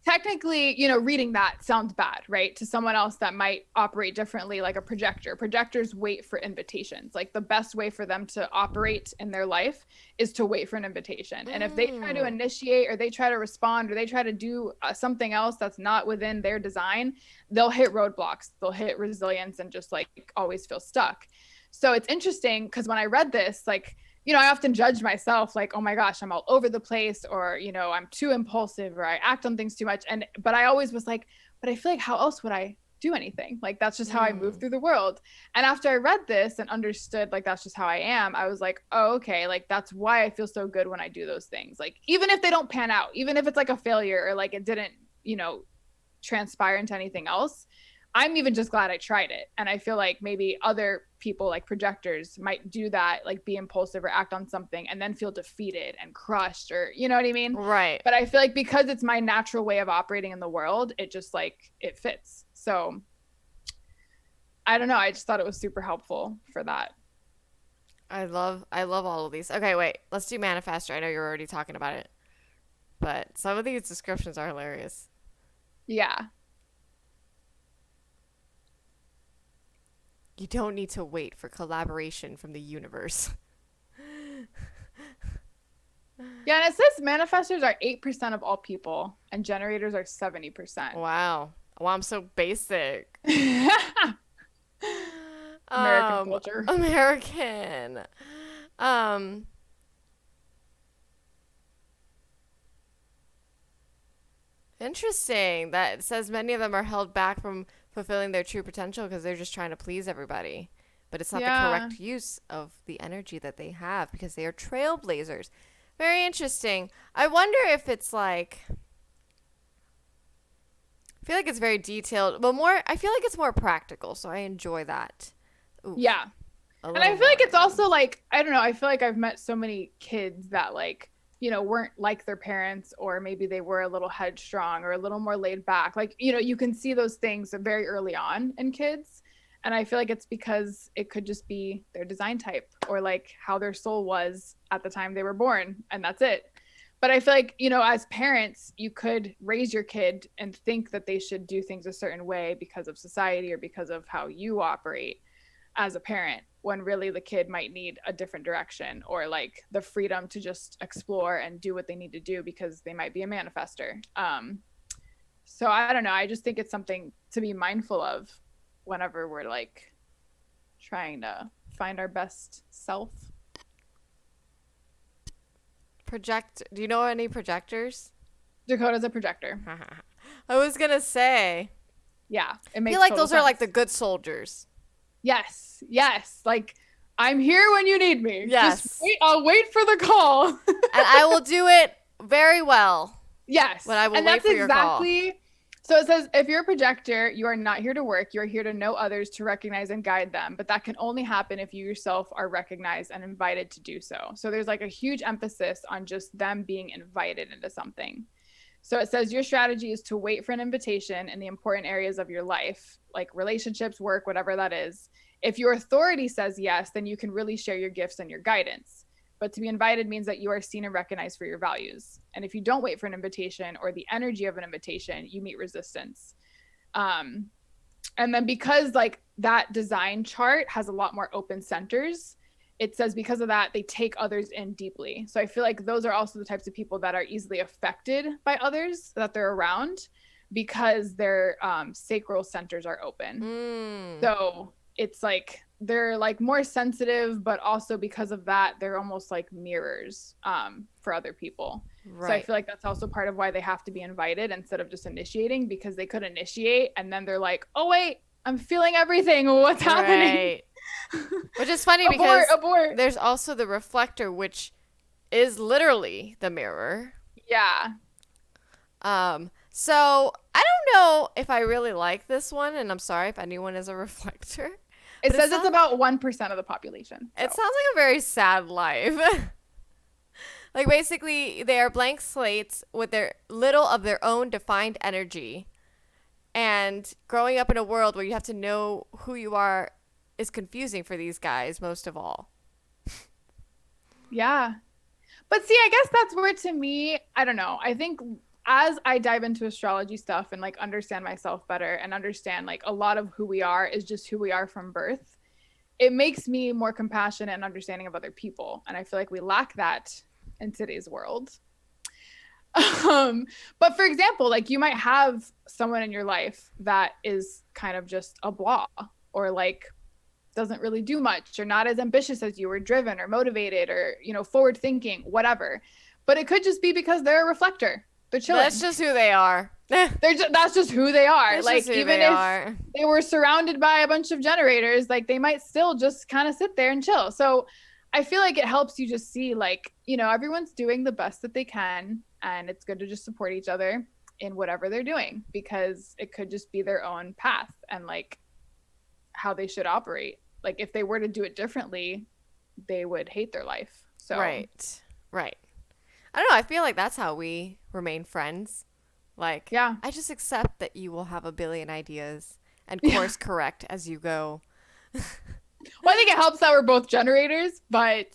[SPEAKER 2] technically, you know, reading that sounds bad, right? To someone else that might operate differently, like a projector. Projectors wait for invitations. Like the best way for them to operate in their life is to wait for an invitation. And if they try to initiate or they try to respond or they try to do something else that's not within their design, they'll hit roadblocks. They'll hit resilience and just like always feel stuck. So it's interesting because when I read this, like, you know, I often judge myself like, oh my gosh, I'm all over the place, or, you know, I'm too impulsive, or I act on things too much. But I always was like, but I feel like how else would I do anything? Like, that's just how I move through the world. And after I read this and understood, like, that's just how I am, I was like, oh, okay. Like, that's why I feel so good when I do those things. Like, even if they don't pan out, even if it's like a failure or like it didn't, you know, transpire into anything else, I'm even just glad I tried it. And I feel like maybe other people like projectors might do that, like be impulsive or act on something and then feel defeated and crushed, or you know what I mean?
[SPEAKER 1] Right.
[SPEAKER 2] But I feel like because it's my natural way of operating in the world, it just like it fits. So I don't know. I just thought it was super helpful for that.
[SPEAKER 1] I love all of these. Okay, wait. Let's do manifestor. I know you're already talking about it. But some of these descriptions are hilarious.
[SPEAKER 2] Yeah.
[SPEAKER 1] You don't need to wait for collaboration from the universe.
[SPEAKER 2] Yeah, and it says manifestors are 8% of all people and generators are 70%.
[SPEAKER 1] Wow. Well, I'm so basic.
[SPEAKER 2] American culture.
[SPEAKER 1] American. Interesting. That it says many of them are held back from fulfilling their true potential because they're just trying to please everybody. But it's not the correct use of the energy that they have because they are trailblazers. Very interesting. I wonder if it's like, I feel like it's very detailed, but I feel like it's more practical, so I enjoy that. Ooh,
[SPEAKER 2] yeah. And I feel like it's also like, I don't know, I feel like I've met so many kids that like, you know, weren't like their parents, or maybe they were a little headstrong or a little more laid back. Like, you know, you can see those things very early on in kids. And I feel like it's because it could just be their design type or like how their soul was at the time they were born. And that's it. But I feel like, you know, as parents, you could raise your kid and think that they should do things a certain way because of society or because of how you operate as a parent, when really the kid might need a different direction or like the freedom to just explore and do what they need to do because they might be a manifester. So I don't know. I just think it's something to be mindful of whenever we're like trying to find our best self.
[SPEAKER 1] Do you know any projectors?
[SPEAKER 2] Dakota's a projector.
[SPEAKER 1] I was gonna say,
[SPEAKER 2] Yeah, it
[SPEAKER 1] I feel
[SPEAKER 2] makes
[SPEAKER 1] like
[SPEAKER 2] total
[SPEAKER 1] those are like the
[SPEAKER 2] sense.
[SPEAKER 1] good soldiers.
[SPEAKER 2] Yes, yes. Like, I'm here when you need me. Just
[SPEAKER 1] Yes.
[SPEAKER 2] wait. I'll wait for the call.
[SPEAKER 1] And I will do it very well, but
[SPEAKER 2] Yes.
[SPEAKER 1] I will
[SPEAKER 2] And
[SPEAKER 1] wait
[SPEAKER 2] that's
[SPEAKER 1] for your call.
[SPEAKER 2] exactly. So it says if you're a projector, you are not here to work. You are here to know others, to recognize and guide them. But that can only happen if you yourself are recognized and invited to do so. So there's like a huge emphasis on just them being invited into something. So it says your strategy is to wait for an invitation in the important areas of your life, like relationships, work, whatever that is. If your authority says yes, then you can really share your gifts and your guidance. But to be invited means that you are seen and recognized for your values. And if you don't wait for an invitation or the energy of an invitation, you meet resistance. Um, and then because like that design chart has a lot more open centers, it says because of that they take others in deeply. So I feel like those are also the types of people that are easily affected by others that they're around because their sacral centers are open.
[SPEAKER 1] Mm,
[SPEAKER 2] So it's like they're like more sensitive, but also because of that they're almost like mirrors for other people. So I
[SPEAKER 1] right.
[SPEAKER 2] feel like that's also part of why they have to be invited instead of just initiating, because they could initiate and then they're like, oh wait, I'm feeling everything, what's happening?
[SPEAKER 1] Right. Which is funny
[SPEAKER 2] Abort,
[SPEAKER 1] because
[SPEAKER 2] abort.
[SPEAKER 1] there's also the reflector, which is literally the mirror.
[SPEAKER 2] Yeah.
[SPEAKER 1] So I don't know if I really like this one, and I'm sorry if anyone is a reflector,
[SPEAKER 2] It
[SPEAKER 1] but
[SPEAKER 2] says it's about 1% of the population.
[SPEAKER 1] it
[SPEAKER 2] So
[SPEAKER 1] sounds like a very sad life. Like basically, they are blank slates with their little of their own defined energy, and growing up in a world where you have to know who you are is confusing for these guys most of all.
[SPEAKER 2] yeah. But see, I guess that's where to me, I don't know. I think as I dive into astrology stuff and like understand myself better and understand like a lot of who we are is just who we are from birth, it makes me more compassionate and understanding of other people. And I feel like we lack that in today's world. Um, but for example, like you might have someone in your life that is kind of just a blah or like doesn't really do much or not as ambitious as you or driven or motivated or forward thinking, whatever. But it could just be because they're a reflector, they're
[SPEAKER 1] That's
[SPEAKER 2] chilling,
[SPEAKER 1] just who they are.
[SPEAKER 2] that's just who they are.
[SPEAKER 1] That's just
[SPEAKER 2] Like
[SPEAKER 1] who
[SPEAKER 2] even
[SPEAKER 1] they
[SPEAKER 2] if
[SPEAKER 1] are.
[SPEAKER 2] they were surrounded by a bunch of generators, like they might still just kind of sit there and chill. So I feel like it helps you just see like everyone's doing the best that they can, and it's good to just support each other in whatever they're doing, because it could just be their own path and like how they should operate. Like if they were to do it differently, they would hate their life. So
[SPEAKER 1] Right. Right. I don't know. I feel like that's how we remain friends. Like,
[SPEAKER 2] yeah.
[SPEAKER 1] I just accept that you will have a billion ideas and
[SPEAKER 2] Yeah.
[SPEAKER 1] course correct as you go.
[SPEAKER 2] Well, I think it helps that we're both generators, but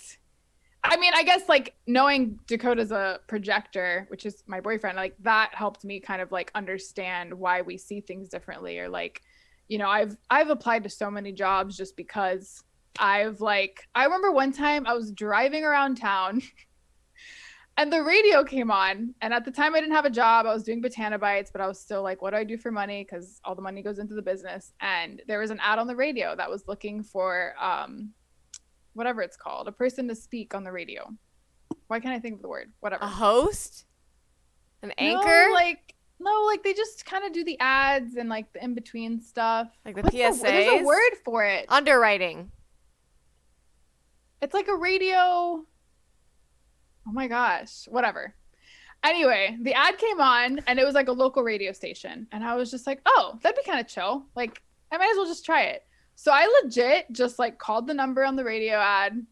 [SPEAKER 2] I mean, I guess like knowing Dakota's a projector, which is my boyfriend, like that helped me kind of like understand why we see things differently. Or like, I've applied to so many jobs just because I remember one time I was driving around town and the radio came on, and at the time I didn't have a job. I was doing Botanobites, but I was still like, what do I do for money? Because all the money goes into the business. And there was an ad on the radio that was looking for whatever it's called, a person to speak on the radio. Why can't I think of the word?
[SPEAKER 1] A
[SPEAKER 2] Whatever.
[SPEAKER 1] host? An anchor?
[SPEAKER 2] No, like they just kind of do the ads and like the in between stuff.
[SPEAKER 1] Like the
[SPEAKER 2] There's a
[SPEAKER 1] PSAs?
[SPEAKER 2] word for it.
[SPEAKER 1] Underwriting.
[SPEAKER 2] It's like a radio. Oh my gosh, whatever. Anyway, the ad came on and it was like a local radio station. And I was just like, oh, that'd be kind of chill. Like, I might as well just try it. So I legit just like called the number on the radio ad,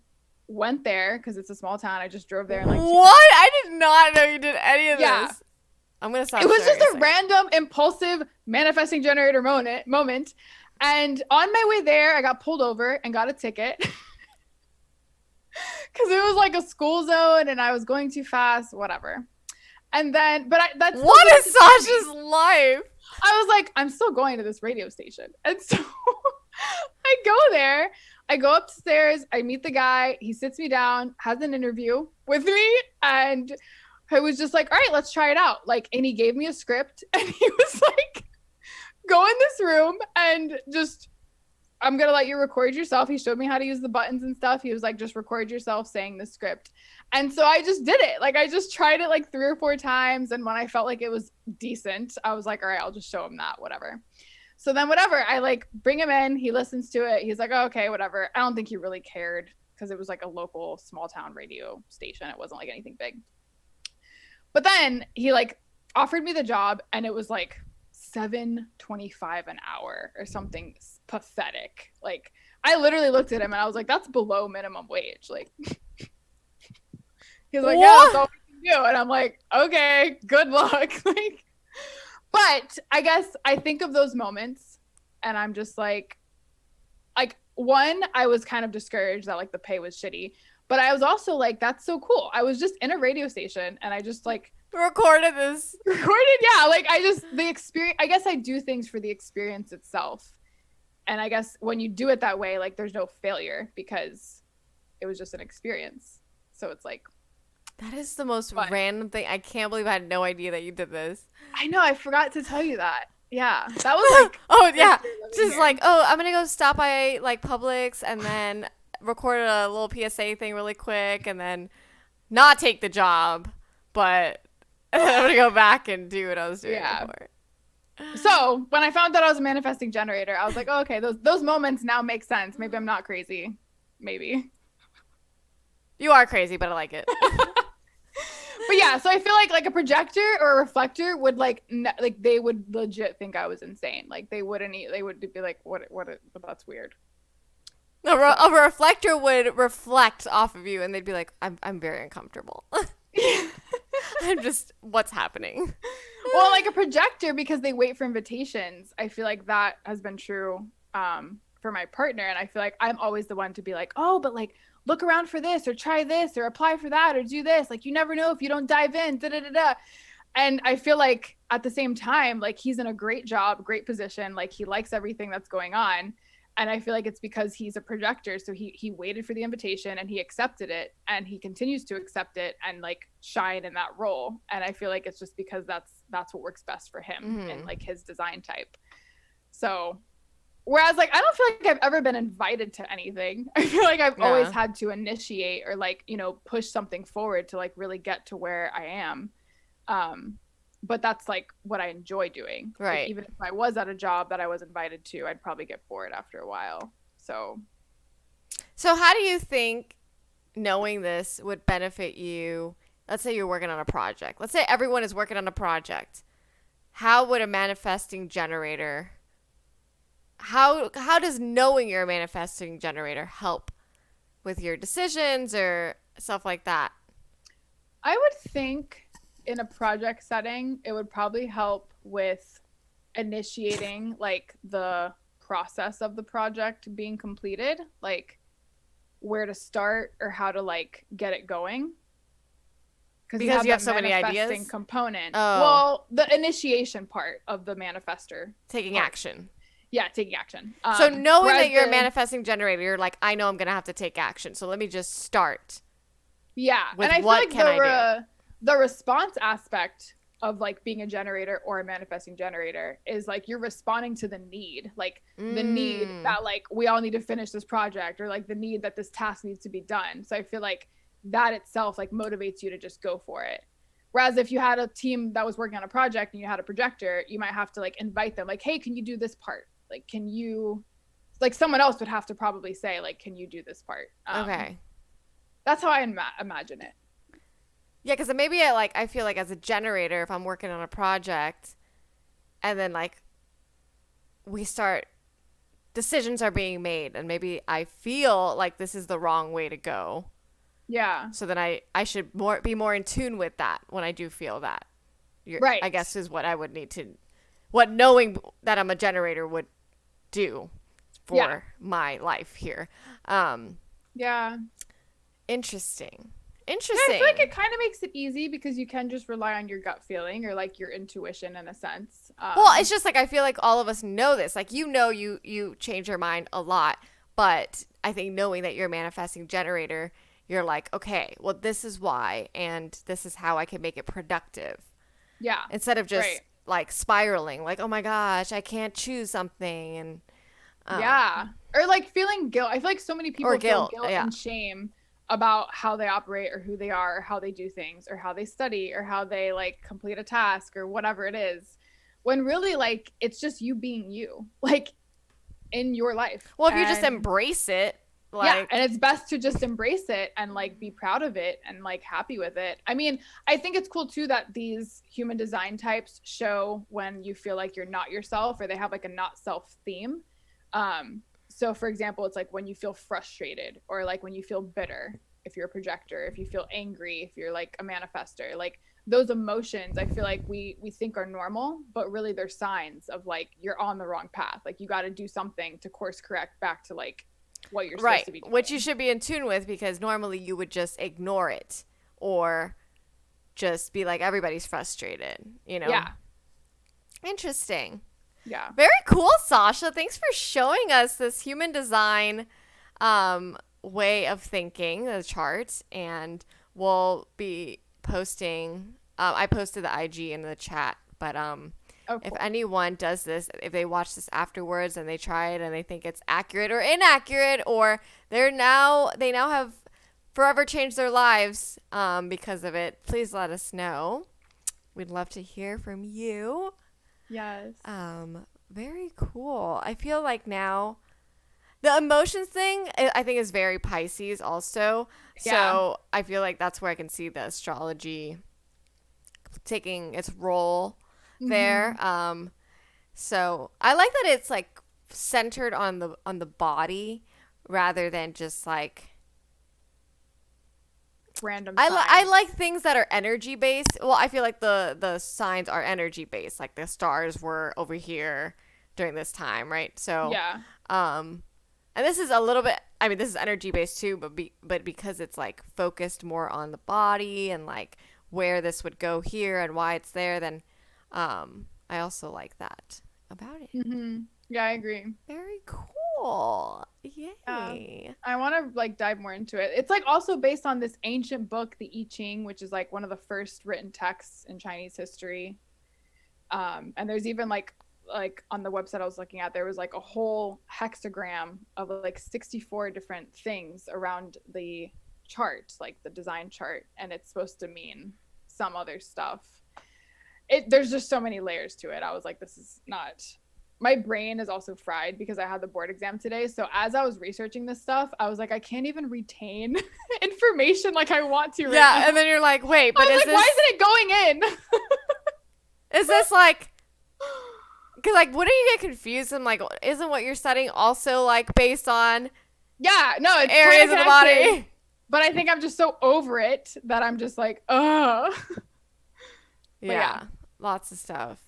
[SPEAKER 2] went there because it's a small town. I just drove there and like,
[SPEAKER 1] What? I did not know you did any of
[SPEAKER 2] yeah,
[SPEAKER 1] this. I'm going to stop
[SPEAKER 2] it was
[SPEAKER 1] sharing
[SPEAKER 2] just a
[SPEAKER 1] second.
[SPEAKER 2] random impulsive manifesting generator moment. And on my way there, I got pulled over and got a ticket because it was like a school zone and I was going too fast, whatever. And then, but that's
[SPEAKER 1] What is Sasha's life?
[SPEAKER 2] I was like, I'm still going to this radio station. And so I go there, I go upstairs, I meet the guy, he sits me down, has an interview with me, and I was just like, all right, let's try it out. Like, and he gave me a script and he was like, go in this room and just, I'm going to let you record yourself. He showed me how to use the buttons and stuff. He was like, just record yourself saying the script. And so I just did it. Like, I just tried it like 3 or 4 times. And when I felt like it was decent, I was like, all right, I'll just show him that, whatever. So then whatever, I like bring him in, he listens to it. He's like, oh, okay, whatever. I don't think he really cared because it was like a local small town radio station. It wasn't like anything big. But then he like offered me the job and it was like 7.25 an hour or something pathetic. Like I literally looked at him and I was like, that's below minimum wage. Like he's like, yeah, that's all we can do. And I'm like, okay, good luck. Like, but I guess I think of those moments and I'm just like one, I was kind of discouraged that like the pay was shitty, but I was also like, that's so cool. I was just in a radio station and I just like
[SPEAKER 1] recorded this.
[SPEAKER 2] Recorded, yeah. Like I just the experience. I guess I do things for the experience itself, and I guess when you do it that way, like there's no failure because it was just an experience. So it's like
[SPEAKER 1] that is the most random thing. I can't believe I had no idea that you did this.
[SPEAKER 2] I know. I forgot to tell you that. Yeah, that was like
[SPEAKER 1] oh yeah, just here. Like oh, I'm gonna go stop by like Publix and then record a little PSA thing really quick and then not take the job, but I'm gonna go back and do what I was doing before.
[SPEAKER 2] So when I found out I was a manifesting generator, I was like, oh, okay, those moments now make sense. Maybe I'm not crazy. Maybe.
[SPEAKER 1] You are crazy, but I like it.
[SPEAKER 2] But yeah, so I feel like a projector or a reflector would like they would legit think I was insane. Like they would be like, what that's weird.
[SPEAKER 1] A reflector would reflect off of you and they'd be like, I'm very uncomfortable. I'm just, what's happening?
[SPEAKER 2] Well, like a projector, because they wait for invitations. I feel like that has been true for my partner. And I feel like I'm always the one to be like, oh, but like, look around for this or try this or apply for that or do this. Like, you never know if you don't dive in, da-da-da-da. And I feel like at the same time, like he's in a great job, great position. Like he likes everything that's going on. And I feel like it's because he's a projector. So he waited for the invitation and he accepted it and he continues to accept it and like shine in that role. And I feel like it's just because that's what works best for him and like his design type. So whereas like, I don't feel like I've ever been invited to anything. I feel like I've always had to initiate or like, you know, push something forward to like really get to where I am. But that's like what I enjoy doing.
[SPEAKER 1] Right.
[SPEAKER 2] Like, even if I was at a job that I was invited to, I'd probably get bored after a while. So
[SPEAKER 1] how do you think knowing this would benefit you? Let's say you're working on a project. Let's say everyone is working on a project. How would a manifesting generator, how does knowing you're a manifesting generator help with your decisions or stuff like that?
[SPEAKER 2] I would think in a project setting, it would probably help with initiating like the process of the project being completed, like where to start or how to like get it going.
[SPEAKER 1] Because you have so many ideas
[SPEAKER 2] component. Oh. Well, the initiation part of the manifester.
[SPEAKER 1] Taking action.
[SPEAKER 2] Yeah, taking action.
[SPEAKER 1] So knowing that you're a manifesting generator, you're like, I know I'm going to have to take action. So let me just start.
[SPEAKER 2] Yeah.
[SPEAKER 1] With and I what feel like can I do?
[SPEAKER 2] The response aspect of like being a generator or a manifesting generator is like you're responding to the need, like the need that like we all need to finish this project or like the need that this task needs to be done. So I feel like that itself like motivates you to just go for it. Whereas if you had a team that was working on a project and you had a projector, you might have to like invite them like, hey, can you do this part? Like, can you, like someone else would have to probably say like, can you do this part?
[SPEAKER 1] Okay.
[SPEAKER 2] That's how I imagine it.
[SPEAKER 1] Yeah, because maybe I feel like as a generator, if I'm working on a project and then like decisions are being made and maybe I feel like this is the wrong way to go.
[SPEAKER 2] Yeah.
[SPEAKER 1] So then I should be more in tune with that when I do feel that.
[SPEAKER 2] Right.
[SPEAKER 1] I guess is what I would need to, what knowing that I'm a generator would do for my life here.
[SPEAKER 2] Yeah.
[SPEAKER 1] Interesting.
[SPEAKER 2] Yeah, I feel like it kind of makes it easy because you can just rely on your gut feeling or like your intuition in a sense.
[SPEAKER 1] Well, it's just like I feel like all of us know this. Like you change your mind a lot, but I think knowing that you're a manifesting generator, you're like, okay, well, this is why, and this is how I can make it productive.
[SPEAKER 2] Yeah.
[SPEAKER 1] Instead of just like spiraling, like, oh my gosh, I can't choose something, and
[SPEAKER 2] yeah, or like feeling guilt. I feel like so many people feel guilt and shame about how they operate or who they are or how they do things or how they study or how they like complete a task or whatever it is. when really like it's just you being you, like in your life.
[SPEAKER 1] Well, if you just
[SPEAKER 2] And
[SPEAKER 1] embrace it,
[SPEAKER 2] yeah,
[SPEAKER 1] like,
[SPEAKER 2] and it's best to just embrace it and like be proud of it and like happy with it. I mean, I think it's cool too that these human design types show when you feel like you're not yourself, or they have like a not self theme. So for example, it's like when you feel frustrated, or like when you feel bitter, if you're a projector, if you feel angry, if you're like a manifester, like those emotions I feel like we think are normal, but really they're signs of like you're on the wrong path. Like you got to do something to course correct back to like what you're supposed
[SPEAKER 1] right,
[SPEAKER 2] to be doing.
[SPEAKER 1] which you should be in tune with, because normally you would just ignore it or just be like, everybody's frustrated, you know?
[SPEAKER 2] Yeah.
[SPEAKER 1] Interesting.
[SPEAKER 2] Yeah.
[SPEAKER 1] Very cool, Sasha. Thanks for showing us this human design way of thinking, the charts, and we'll be posting. I posted the IG in the chat, but
[SPEAKER 2] Oh,
[SPEAKER 1] if
[SPEAKER 2] cool.
[SPEAKER 1] anyone does this, if they watch this afterwards and they try it and they think it's accurate or inaccurate, or they now have forever changed their lives because of it, please let us know. We'd love to hear from you.
[SPEAKER 2] Yes.
[SPEAKER 1] Very cool. I feel like now the emotions thing I think is very Pisces also.
[SPEAKER 2] Yeah.
[SPEAKER 1] So I feel like that's where I can see the astrology taking its role there. So I like that it's like centered on the body rather than just like
[SPEAKER 2] Random
[SPEAKER 1] I
[SPEAKER 2] signs.
[SPEAKER 1] like things that are energy based. Well, I feel like the signs are energy based. Like the stars were over here during this time, right? So,
[SPEAKER 2] Yeah.
[SPEAKER 1] and this is a little bit. I mean, this is energy based too, but because it's like focused more on the body and like where this would go here and why it's there, then I also like that about it.
[SPEAKER 2] Yeah, I agree.
[SPEAKER 1] Very cool. Yay.
[SPEAKER 2] I want to like dive more into it. It's like also based on this ancient book, the I Ching, which is like one of the first written texts in Chinese history. And there's even like on the website I was looking at, there was like a whole hexagram of like 64 different things around the chart, like the design chart, and it's supposed to mean some other stuff. There's just so many layers to it. I was like, this is not. My brain is also fried because I had the board exam today. So as I was researching this stuff, I was like, I can't even retain information like I want to.
[SPEAKER 1] Yeah, and then you're like, wait, but is
[SPEAKER 2] like,
[SPEAKER 1] this,
[SPEAKER 2] why isn't it going in?
[SPEAKER 1] is this like, because like, wouldn't you get confused? And like, isn't what you're studying also like based on
[SPEAKER 2] Yeah, no, it's
[SPEAKER 1] areas of the body?
[SPEAKER 2] But I think I'm just so over it that I'm just like, ugh.
[SPEAKER 1] Yeah, lots of stuff.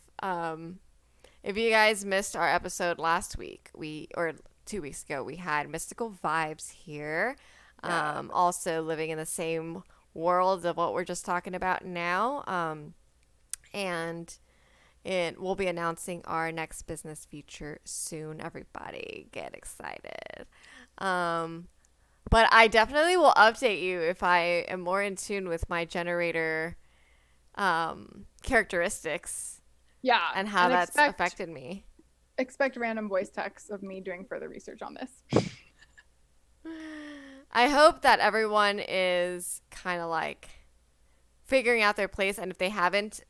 [SPEAKER 1] If you guys missed our episode last week, or 2 weeks ago, we had Mystical Vibes here. Also living in the same world of what we're just talking about now. And we'll be announcing our next business feature soon. Everybody get excited. But I definitely will update you if I am more in tune with my generator characteristics.
[SPEAKER 2] Yeah.
[SPEAKER 1] And how that's affected me.
[SPEAKER 2] Expect random voice texts of me doing further research on this.
[SPEAKER 1] I hope that everyone is kind of like figuring out their place. And if they haven't,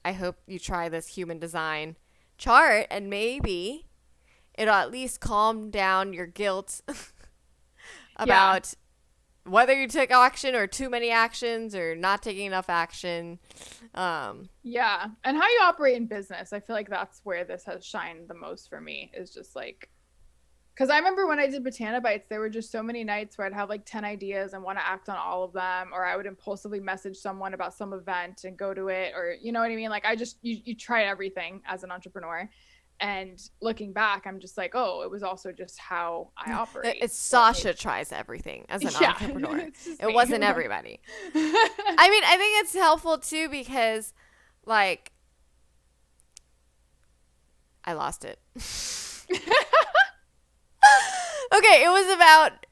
[SPEAKER 1] I hope you try this human design chart, and maybe it'll at least calm down your guilt about whether you took action or too many actions or not taking enough action.
[SPEAKER 2] Yeah. And how you operate in business. I feel like that's where this has shined the most for me, is just like, because I remember when I did Botana Bites, there were just so many nights where I'd have like 10 ideas and want to act on all of them, or I would impulsively message someone about some event and go to it, or you know what I mean? Like you try everything as an entrepreneur. And looking back, I'm just like, oh, it was also just how I operate.
[SPEAKER 1] It's Sasha tries everything as an entrepreneur. It wasn't everybody. I mean, I think it's helpful too because, like, I lost it. Okay, it was about,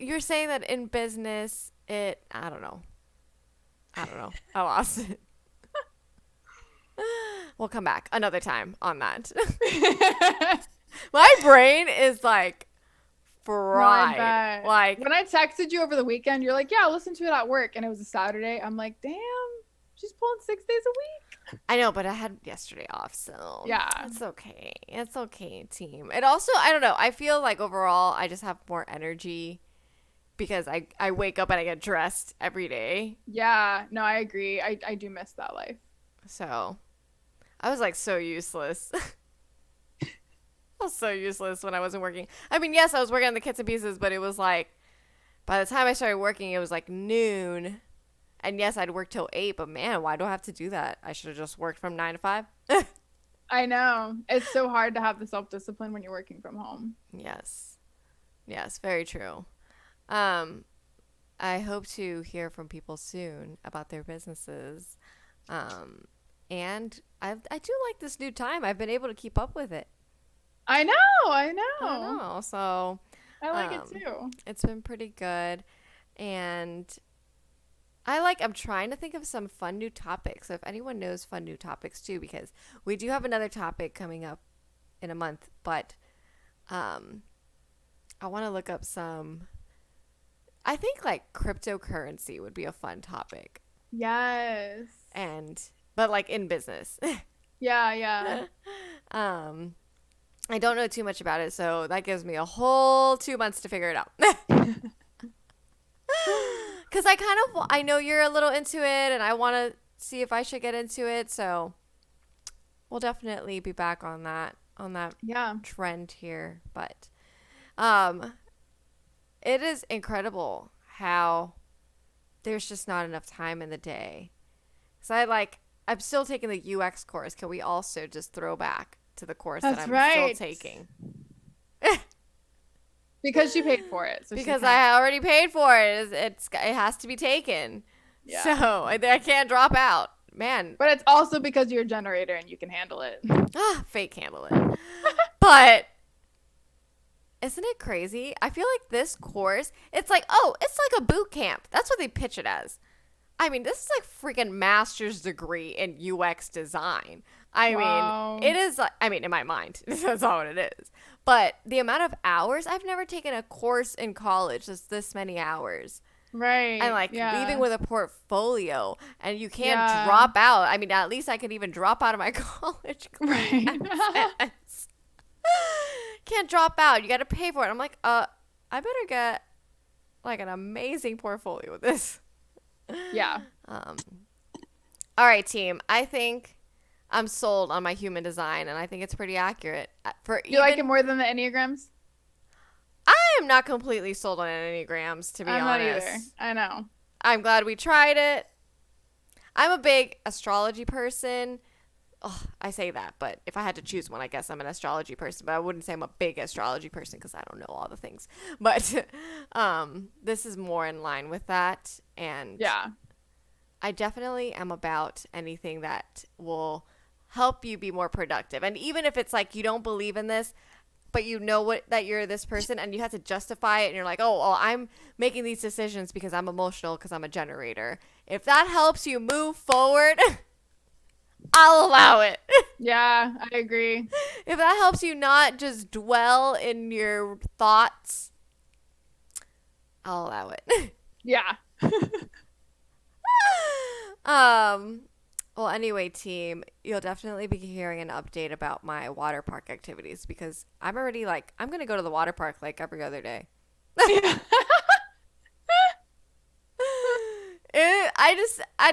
[SPEAKER 1] you're saying that in business, I don't know. I lost it. We'll come back another time on that. My brain is like fried. Like
[SPEAKER 2] when I texted you over the weekend, you're like, yeah, I'll listen to it at work. And it was a Saturday. I'm like, damn, She's pulling 6 days a week.
[SPEAKER 1] I know, but I had yesterday off, so
[SPEAKER 2] Yeah.
[SPEAKER 1] it's okay. It's okay, team. It also, I don't know. I feel like overall, I just have more energy because I wake up and I get dressed every day.
[SPEAKER 2] Yeah. No, I agree. I do miss that life.
[SPEAKER 1] So I was like so useless. I was so useless when I wasn't working. I mean, yes, I was working on the kits and pieces, but it was like by the time I started working, it was like noon. And yes, I'd work till 8, but man, why do I have to do that? I should have just worked from 9 to 5.
[SPEAKER 2] I know. It's so hard to have the self-discipline when you're working from home.
[SPEAKER 1] Yes. Yes, very true. Um, I hope to hear from people soon about their businesses. Um, and I do like this new time. I've been able to keep up with it.
[SPEAKER 2] I know. I
[SPEAKER 1] I don't
[SPEAKER 2] know.
[SPEAKER 1] know. So,
[SPEAKER 2] I like it
[SPEAKER 1] um,
[SPEAKER 2] too.
[SPEAKER 1] it's been pretty good. And I'm trying to think of some fun new topics. So if anyone knows fun new topics too, because we do have another topic coming up in a month, but um, I want to look up some. I think like cryptocurrency would be a fun topic,
[SPEAKER 2] Yes.
[SPEAKER 1] and but like in business.
[SPEAKER 2] Yeah, yeah.
[SPEAKER 1] um, I don't know too much about it, so that gives me a whole 2 months to figure it out. Because I know you're a little into it, and I want to see if I should get into it. So we'll definitely be back on that
[SPEAKER 2] Yeah.
[SPEAKER 1] trend here. But um, it is incredible how there's just not enough time in the day. So I'm still taking the UX course. Can we also just throw back to the course that
[SPEAKER 2] That's
[SPEAKER 1] I'm
[SPEAKER 2] right.
[SPEAKER 1] still taking?
[SPEAKER 2] Because she paid for it. So
[SPEAKER 1] Because I already paid for it. It has to be taken.
[SPEAKER 2] Yeah.
[SPEAKER 1] So I can't drop out. Man,
[SPEAKER 2] But it's also because you're a generator and you can handle it.
[SPEAKER 1] fake handle it. But isn't it crazy? I feel like this course, it's like a boot camp. That's what they pitch it as. I mean, this is like freaking master's degree in UX design.
[SPEAKER 2] Wow.
[SPEAKER 1] It is like, in my mind, that's all what it is. But the amount of hours, I've never taken a course in college that's this many hours.
[SPEAKER 2] Right.
[SPEAKER 1] And like
[SPEAKER 2] yeah.
[SPEAKER 1] leaving with a portfolio, and you can't
[SPEAKER 2] Yeah.
[SPEAKER 1] drop out. I mean, at least I could even drop out of my college
[SPEAKER 2] Right.
[SPEAKER 1] Can't drop out. You got to pay for it. I'm like, I better get like an amazing portfolio with this.
[SPEAKER 2] Yeah.
[SPEAKER 1] All right, team. I think I'm sold on my human design, and I think it's pretty accurate.
[SPEAKER 2] You like it more than the Enneagrams?
[SPEAKER 1] I am not completely sold on Enneagrams, to be
[SPEAKER 2] I'm
[SPEAKER 1] honest.
[SPEAKER 2] not either. I know.
[SPEAKER 1] I'm glad we tried it. I'm a big astrology person. Oh, I say that, but if I had to choose one, I guess I'm an astrology person. But I wouldn't say I'm a big astrology person because I don't know all the things. But this is more in line with that, and
[SPEAKER 2] Yeah.
[SPEAKER 1] I definitely am about anything that will help you be more productive. And even if it's like you don't believe in this, but you know that you're this person and you have to justify it, and you're like, oh, well, I'm making these decisions because I'm emotional because I'm a generator. If that helps you move forward, I'll allow it.
[SPEAKER 2] Yeah, I agree.
[SPEAKER 1] If that helps you not just dwell in your thoughts, I'll allow it.
[SPEAKER 2] Yeah.
[SPEAKER 1] Well, anyway, team, you'll definitely be hearing an update about my water park activities because I'm already I'm going to go to the water park like every other day.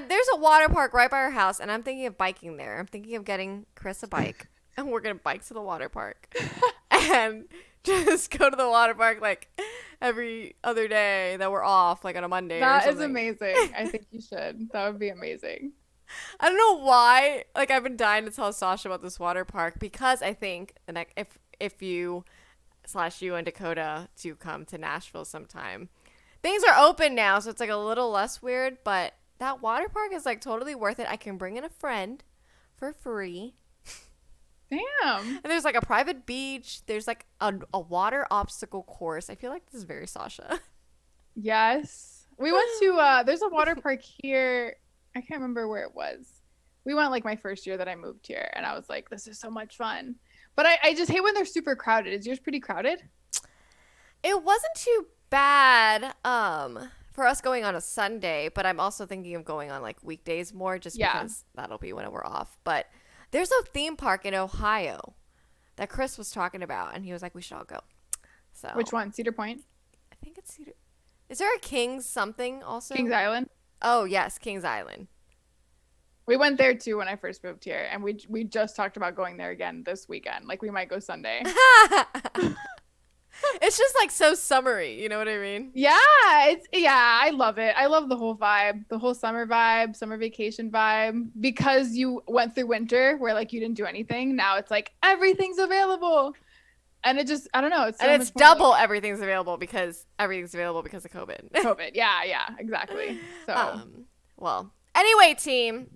[SPEAKER 1] There's a water park right by our house, and I'm thinking of biking there. I'm thinking of getting Chris a bike, and we're going to bike to the water park and just go to the water park like every other day that we're off, like on a Monday or
[SPEAKER 2] That is
[SPEAKER 1] something.
[SPEAKER 2] amazing. I think you should. That would be amazing.
[SPEAKER 1] I don't know why. Like, I've been dying to tell Sasha about this water park because I think if you and Dakota do come to Nashville sometime, things are open now, so it's like a little less weird. But that water park is like totally worth it. I can bring in a friend for free.
[SPEAKER 2] Damn.
[SPEAKER 1] And there's like a private beach. There's like a water obstacle course. I feel like this is very Sasha.
[SPEAKER 2] Yes. We went to there's a water park here. I can't remember where it was. We went like my first year that I moved here, and I was like, this is so much fun. But I just hate when they're super crowded. Is yours pretty crowded?
[SPEAKER 1] It wasn't too bad for us going on a Sunday, but I'm also thinking of going on like weekdays more just
[SPEAKER 2] Yeah.
[SPEAKER 1] because that'll be when we're off. But there's a theme park in Ohio that Chris was talking about, and he was like, we should all go. So
[SPEAKER 2] Which one? Cedar Point?
[SPEAKER 1] I think it's Cedar. Is there a King's something also?
[SPEAKER 2] Kings Island?
[SPEAKER 1] Oh, yes, King's Island.
[SPEAKER 2] We went there too when I first moved here, and we just talked about going there again this weekend. Like we might go Sunday.
[SPEAKER 1] It's just like so summery, you know what I mean?
[SPEAKER 2] Yeah, I love it. I love the whole vibe, the whole summer vibe, summer vacation vibe. Because you went through winter where like you didn't do anything. Now it's like everything's available. And it just, I don't know. It's so
[SPEAKER 1] And
[SPEAKER 2] much
[SPEAKER 1] it's
[SPEAKER 2] more
[SPEAKER 1] double everything's available because everything's available because of COVID.
[SPEAKER 2] COVID. Yeah, exactly. So
[SPEAKER 1] Well, anyway, team,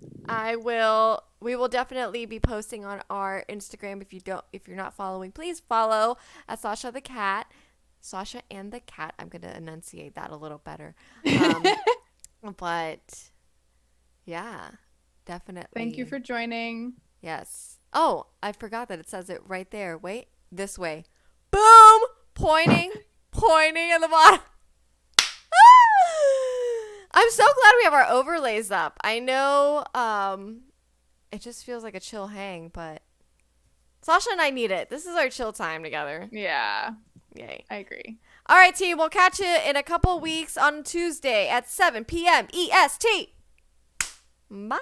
[SPEAKER 1] we will definitely be posting on our Instagram. If you're not following, please follow at Sasha the Cat. Sasha and the Cat. I'm going to enunciate that a little better. But yeah, definitely.
[SPEAKER 2] thank you for joining.
[SPEAKER 1] Yes. Oh, I forgot that it says it right there. Wait, this way. Boom! Pointing at the bottom. I'm so glad we have our overlays up. I know it just feels like a chill hang, but Sasha and I need it. This is our chill time together.
[SPEAKER 2] Yeah,
[SPEAKER 1] Yay.
[SPEAKER 2] I agree.
[SPEAKER 1] All right, team. We'll catch you in a couple weeks on Tuesday at 7 p.m. EST. Bye.